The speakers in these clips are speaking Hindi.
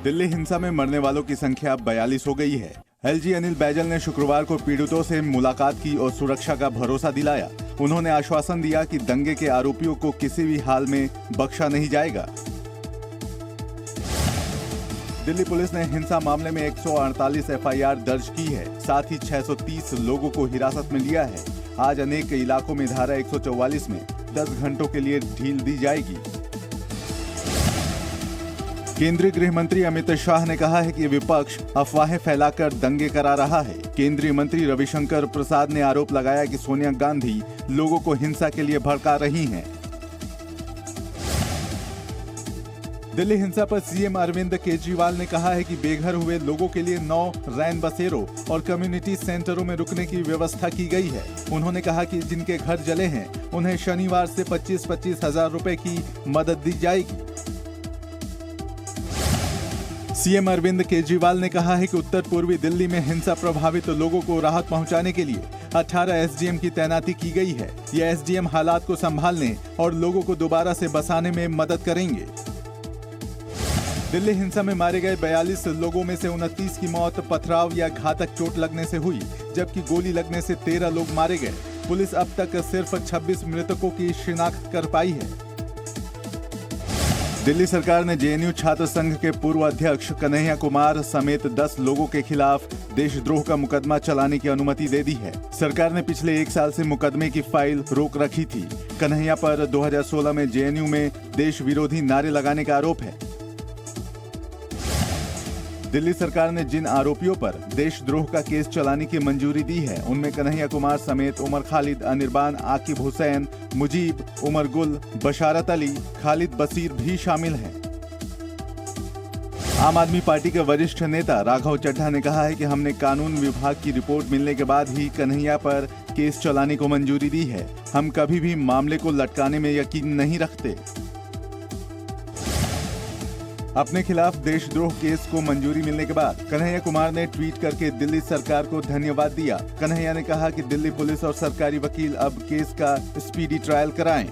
दिल्ली हिंसा में मरने वालों की संख्या 42 हो गई है। एलजी अनिल बैजल ने शुक्रवार को पीड़ितों से मुलाकात की और सुरक्षा का भरोसा दिलाया। उन्होंने आश्वासन दिया कि दंगे के आरोपियों को किसी भी हाल में बख्शा नहीं जाएगा। दिल्ली पुलिस ने हिंसा मामले में 148 एफआईआर दर्ज की है। साथ ही 630 लोगों को हिरासत में लिया है। आज अनेक इलाकों में धारा 144 में 10 घंटों के लिए ढील दी जाएगी। केंद्रीय गृह मंत्री अमित शाह ने कहा है कि विपक्ष अफवाहें फैलाकर दंगे करा रहा है। केंद्रीय मंत्री रविशंकर प्रसाद ने आरोप लगाया कि सोनिया गांधी लोगों को हिंसा के लिए भड़का रही हैं। दिल्ली हिंसा पर सीएम अरविंद केजरीवाल ने कहा है कि बेघर हुए लोगों के लिए 9 रैन बसेरों और कम्युनिटी सेंटरों में रुकने की व्यवस्था की गई है। उन्होंने कहा कि जिनके घर जले हैं उन्हें शनिवार से 25-25 हजार रुपए की मदद दी जाएगी। सीएम अरविंद केजरीवाल ने कहा है कि उत्तर पूर्वी दिल्ली में हिंसा प्रभावित लोगों को राहत पहुंचाने के लिए 18 एसडीएम की तैनाती की गई है। ये एसडीएम हालात को संभालने और लोगों को दोबारा से बसाने में मदद करेंगे। दिल्ली हिंसा में मारे गए 42 लोगों में से 29 की मौत पथराव या घातक चोट लगने से हुई, जबकि गोली लगने से 13 लोग मारे गए। पुलिस अब तक सिर्फ 26 मृतकों की शिनाख्त कर पाई है। दिल्ली सरकार ने जेएनयू छात्र संघ के पूर्व अध्यक्ष कन्हैया कुमार समेत 10 लोगों के खिलाफ देशद्रोह का मुकदमा चलाने की अनुमति दे दी है। सरकार ने पिछले 1 साल से मुकदमे की फाइल रोक रखी थी। कन्हैया पर 2016 में जेएनयू में देश विरोधी नारे लगाने का आरोप है। दिल्ली सरकार ने जिन आरोपियों पर देशद्रोह का केस चलाने की मंजूरी दी है, उनमें कन्हैया कुमार समेत उमर खालिद, अनिरबान, आकिब हुसैन, मुजीब, उमर गुल, बशारत अली, खालिद बसीर भी शामिल हैं। आम आदमी पार्टी के वरिष्ठ नेता राघव चड्ढा ने कहा है कि हमने कानून विभाग की रिपोर्ट मिलने के बाद ही कन्हैया पर केस चलाने को मंजूरी दी है। हम कभी भी मामले को लटकाने में यकीन नहीं रखते। अपने खिलाफ देशद्रोह केस को मंजूरी मिलने के बाद कन्हैया कुमार ने ट्वीट करके दिल्ली सरकार को धन्यवाद दिया। कन्हैया ने कहा कि दिल्ली पुलिस और सरकारी वकील अब केस का स्पीडी ट्रायल कराएं।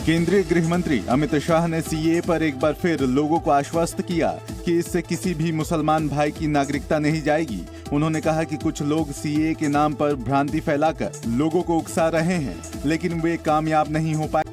केंद्रीय गृह मंत्री अमित शाह ने सीएए पर एक बार फिर लोगों को आश्वस्त किया कि इससे किसी भी मुसलमान भाई की नागरिकता नहीं जाएगी। उन्होंने कहा कि कुछ लोग सीएए के नाम पर भ्रांति फैलाकर लोगों को उकसा रहे हैं, लेकिन वे कामयाब नहीं हो पाए।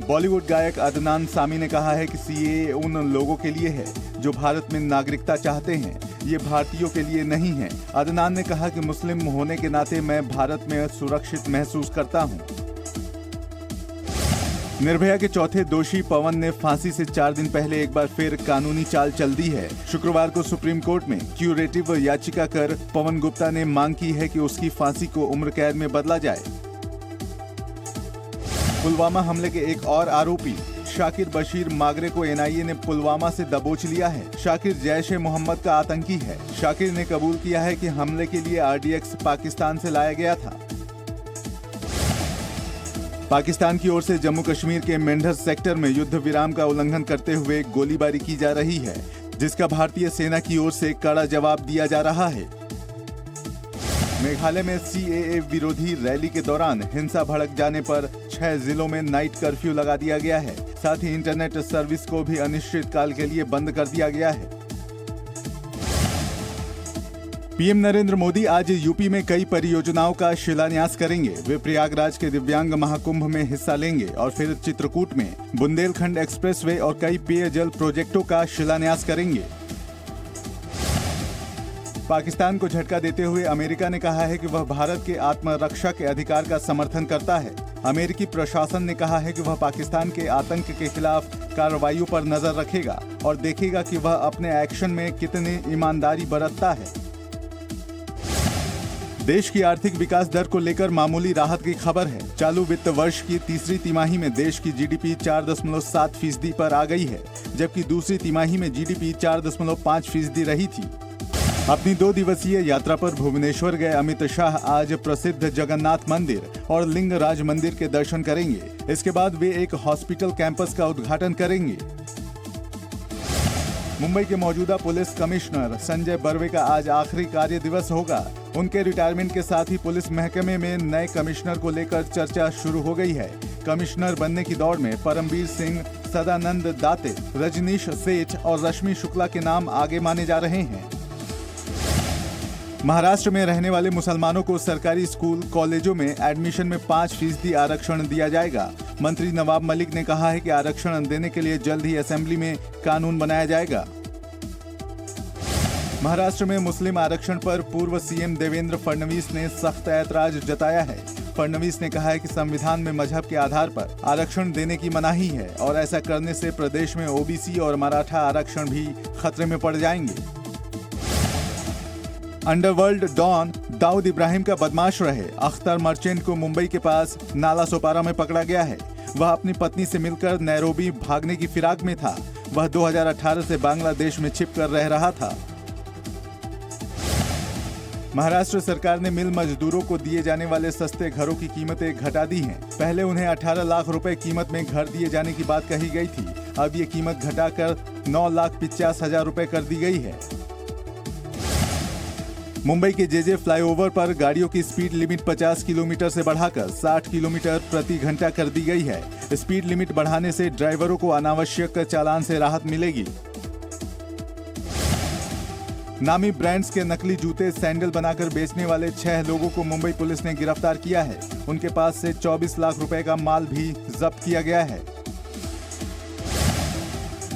बॉलीवुड गायक अदनान सामी ने कहा है कि सीएए उन लोगों के लिए है जो भारत में नागरिकता चाहते हैं, ये भारतीयों के लिए नहीं है। अदनान ने कहा कि मुस्लिम होने के नाते मैं भारत में सुरक्षित महसूस करता हूं। निर्भया के चौथे दोषी पवन ने फांसी से 4 दिन पहले एक बार फिर कानूनी चाल चल दी है। शुक्रवार को सुप्रीम कोर्ट में क्यूरेटिव याचिका कर पवन गुप्ता ने मांग की है कि उसकी फांसी को उम्र कैद में बदला जाए। पुलवामा हमले के एक और आरोपी शाकिर बशीर मागरे को एनआईए ने पुलवामा से दबोच लिया है। शाकिर जैश-ए-मोहम्मद का आतंकी है। शाकिर ने कबूल किया है कि हमले के लिए आरडीएक्स पाकिस्तान से लाया गया था। पाकिस्तान की ओर से जम्मू कश्मीर के मेंढर सेक्टर में युद्ध विराम का उल्लंघन करते हुए गोलीबारी की जा रही है, जिसका भारतीय सेना की ओर से कड़ा जवाब दिया जा रहा है। मेघालय में सीएए विरोधी रैली के दौरान हिंसा भड़क जाने पर 6 जिलों में नाइट कर्फ्यू लगा दिया गया है। साथ ही इंटरनेट सर्विस को भी अनिश्चितकाल के लिए बंद कर दिया गया है। पीएम नरेंद्र मोदी आज यूपी में कई परियोजनाओं का शिलान्यास करेंगे। वे प्रयागराज के दिव्यांग महाकुंभ में हिस्सा लेंगे और फिर चित्रकूट में बुंदेलखंड एक्सप्रेसवे और कई पेयजल प्रोजेक्टों का शिलान्यास करेंगे। पाकिस्तान को झटका देते हुए अमेरिका ने कहा है कि वह भारत के आत्मरक्षा के अधिकार का समर्थन करता है। अमेरिकी प्रशासन ने कहा है कि वह पाकिस्तान के आतंक के खिलाफ कार्रवाइयों पर नजर रखेगा और देखेगा कि वह अपने एक्शन में कितनी ईमानदारी बरतता है। देश की आर्थिक विकास दर को लेकर मामूली राहत की खबर है। चालू वित्त वर्ष की तीसरी तिमाही में देश की जीडीपी 4.7% पर आ गई है, जबकि दूसरी तिमाही में जीडीपी 4.5% रही थी। अपनी 2 दिवसीय यात्रा पर भुवनेश्वर गए अमित शाह आज प्रसिद्ध जगन्नाथ मंदिर और लिंगराज मंदिर के दर्शन करेंगे। इसके बाद वे एक हॉस्पिटल कैंपस का उद्घाटन करेंगे। मुंबई के मौजूदा पुलिस कमिश्नर संजय बर्वे का आज आखिरी कार्य दिवस होगा। उनके रिटायरमेंट के साथ ही पुलिस महकमे में नए कमिश्नर को लेकर चर्चा शुरू हो गई है। कमिश्नर बनने की दौड़ में परमबीर सिंह, सदानंद दाते, रजनीश सेठ और रश्मि शुक्ला के नाम आगे माने जा रहे हैं। महाराष्ट्र में रहने वाले मुसलमानों को सरकारी स्कूल कॉलेजों में एडमिशन में 5% आरक्षण दिया जाएगा। मंत्री नवाब मलिक ने कहा है कि आरक्षण देने के लिए जल्द ही असेंबली में कानून बनाया जाएगा। महाराष्ट्र में मुस्लिम आरक्षण पर पूर्व सीएम देवेंद्र फडणवीस ने सख्त ऐतराज जताया है। फडणवीस ने कहा है कि संविधान में मजहब के आधार पर आरक्षण देने की मनाही है और ऐसा करने से प्रदेश में ओबीसी और मराठा आरक्षण भी खतरे में पड़ जाएंगे। अंडरवर्ल्ड डॉन दाऊद इब्राहिम का बदमाश रहे अख्तर मर्चेंट को मुंबई के पास नाला सोपारा में पकड़ा गया है। वह अपनी पत्नी से मिलकर नैरोबी भागने की फिराक में था। वह 2018 से बांग्लादेश में छिपकर रह रहा था। महाराष्ट्र सरकार ने मिल मजदूरों को दिए जाने वाले सस्ते घरों की कीमतें घटा दी हैं। पहले उन्हें 18 लाख रुपए कीमत में घर दिए जाने की बात कही गई थी। अब ये कीमत घटाकर 9,50,000 रुपए कर दी गई है। मुंबई के जेजे फ्लाईओवर पर गाड़ियों की स्पीड लिमिट 50 किलोमीटर से बढ़ाकर 60 किलोमीटर प्रति घंटा कर दी गई है। स्पीड लिमिट बढ़ाने से ड्राइवरों को अनावश्यक चालान से राहत मिलेगी। नामी ब्रांड्स के नकली जूते सैंडल बनाकर बेचने वाले 6 लोगों को मुंबई पुलिस ने गिरफ्तार किया है। उनके पास से 24 लाख रुपए का माल भी जब्त किया गया है।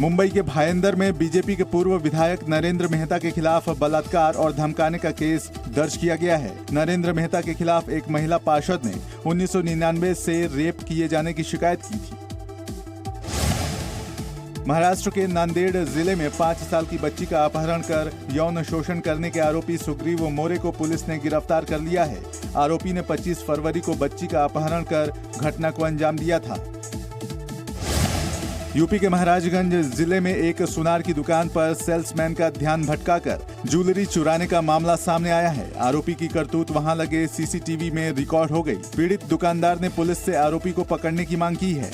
मुंबई के भायंदर में बीजेपी के पूर्व विधायक नरेंद्र मेहता के खिलाफ बलात्कार और धमकाने का केस दर्ज किया गया है। नरेंद्र मेहता के खिलाफ एक महिला पार्षद ने 1999 से रेप किए जाने की शिकायत की थी। महाराष्ट्र के नांदेड़ जिले में 5 साल की बच्ची का अपहरण कर यौन शोषण करने के आरोपी सुग्रीव मोरे को पुलिस ने गिरफ्तार कर लिया है। आरोपी ने 25 फरवरी को बच्ची का अपहरण कर घटना को अंजाम दिया था। यूपी के महाराजगंज जिले में एक सुनार की दुकान पर सेल्समैन का ध्यान भटकाकर ज्वेलरी चुराने का मामला सामने आया है। आरोपी की करतूत वहां लगे सीसीटीवी में रिकॉर्ड हो गई। पीड़ित दुकानदार ने पुलिस से आरोपी को पकड़ने की मांग की है।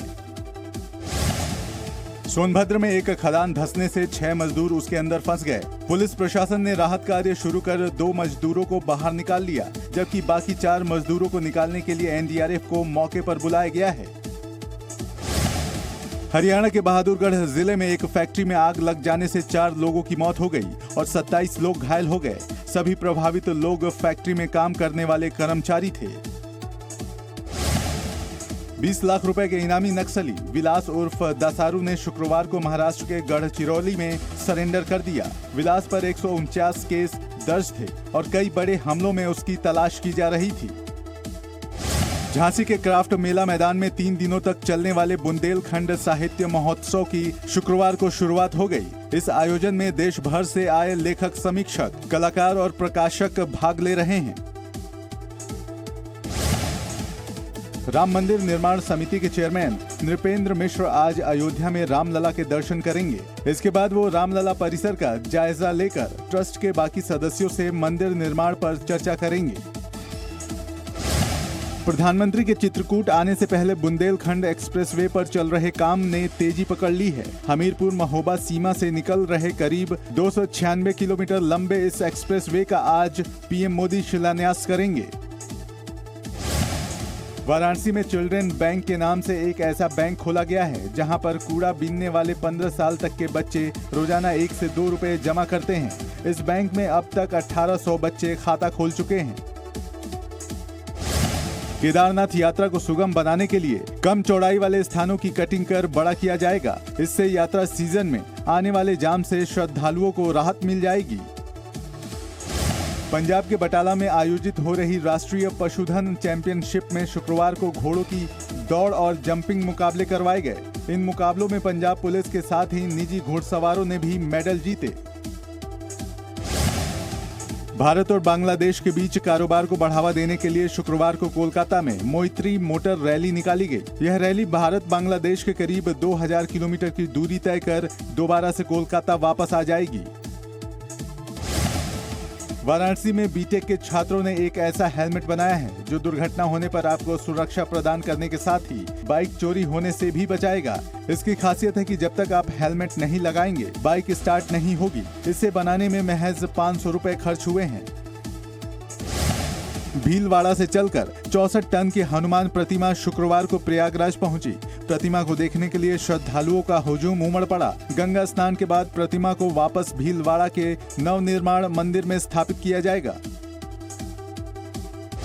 सोनभद्र में एक खदान धंसने से 6 मजदूर उसके अंदर फंस गए। पुलिस प्रशासन ने राहत कार्य शुरू कर 2 मजदूरों को बाहर निकाल लिया, जबकि बाकी 4 मजदूरों को निकालने के लिए एनडीआरएफ को मौके पर बुलाया गया है। हरियाणा के बहादुरगढ़ जिले में एक फैक्ट्री में आग लग जाने से 4 लोगों की मौत हो गई और 27 लोग घायल हो गए। सभी प्रभावित लोग फैक्ट्री में काम करने वाले कर्मचारी थे। 20 लाख रुपए के इनामी नक्सली विलास उर्फ दासारू ने शुक्रवार को महाराष्ट्र के गढ़चिरौली में सरेंडर कर दिया। विलास पर 149 केस दर्ज थे और कई बड़े हमलों में उसकी तलाश की जा रही थी। झांसी के क्राफ्ट मेला मैदान में 3 दिनों तक चलने वाले बुंदेलखंड साहित्य महोत्सव की शुक्रवार को शुरुआत हो गई। इस आयोजन में देश भर से आए लेखक, समीक्षक, कलाकार और प्रकाशक भाग ले रहे हैं। राम मंदिर निर्माण समिति के चेयरमैन नृपेंद्र मिश्र आज अयोध्या में रामलला के दर्शन करेंगे। इसके बाद वो रामलला परिसर का जायजा लेकर ट्रस्ट के बाकी सदस्यों से मंदिर निर्माण पर चर्चा करेंगे। प्रधानमंत्री के चित्रकूट आने से पहले बुंदेलखंड एक्सप्रेसवे पर चल रहे काम ने तेजी पकड़ ली है। हमीरपुर महोबा सीमा से निकल रहे करीब 296 किलोमीटर लंबे इस एक्सप्रेसवे का आज पीएम मोदी शिलान्यास करेंगे। वाराणसी में चिल्ड्रन बैंक के नाम से एक ऐसा बैंक खोला गया है जहां पर कूड़ा बीनने वाले 15 साल तक के बच्चे रोजाना 1 से 2 रुपए जमा करते हैं। इस बैंक में अब तक 1800 बच्चे खाता खोल चुके हैं। केदारनाथ यात्रा को सुगम बनाने के लिए कम चौड़ाई वाले स्थानों की कटिंग कर बड़ा किया जाएगा। इससे यात्रा सीजन में आने वाले जाम से श्रद्धालुओं को राहत मिल जाएगी। पंजाब के बटाला में आयोजित हो रही राष्ट्रीय पशुधन चैंपियनशिप में शुक्रवार को घोड़ों की दौड़ और जंपिंग मुकाबले करवाए गए। इन मुकाबलों में पंजाब पुलिस के साथ ही निजी घुड़सवारों ने भी मेडल जीते। भारत और बांग्लादेश के बीच कारोबार को बढ़ावा देने के लिए शुक्रवार को कोलकाता में मोइत्री मोटर रैली निकाली गई। यह रैली भारत बांग्लादेश के करीब 2000 किलोमीटर की दूरी तय कर दोबारा से कोलकाता वापस आ जाएगी। वाराणसी में बीटेक के छात्रों ने एक ऐसा हेलमेट बनाया है जो दुर्घटना होने पर आपको सुरक्षा प्रदान करने के साथ ही बाइक चोरी होने से भी बचाएगा। इसकी खासियत है कि जब तक आप हेलमेट नहीं लगाएंगे बाइक स्टार्ट नहीं होगी। इसे बनाने में महज 500 रुपए खर्च हुए हैं। भीलवाड़ा से चलकर 64 टन की हनुमान प्रतिमा शुक्रवार को प्रयागराज पहुंची। प्रतिमा को देखने के लिए श्रद्धालुओं का हुजूम उमड़ पड़ा। गंगा स्नान के बाद प्रतिमा को वापस भीलवाड़ा के नवनिर्माण मंदिर में स्थापित किया जाएगा।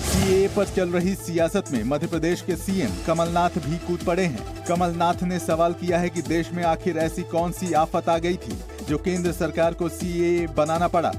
सीएए पर चल रही सियासत में मध्य प्रदेश के सीएम कमलनाथ भी कूद पड़े हैं। कमलनाथ ने सवाल किया है कि देश में आखिर ऐसी कौन सी आफत आ गई थी जो केंद्र सरकार को सीएए बनाना पड़ा।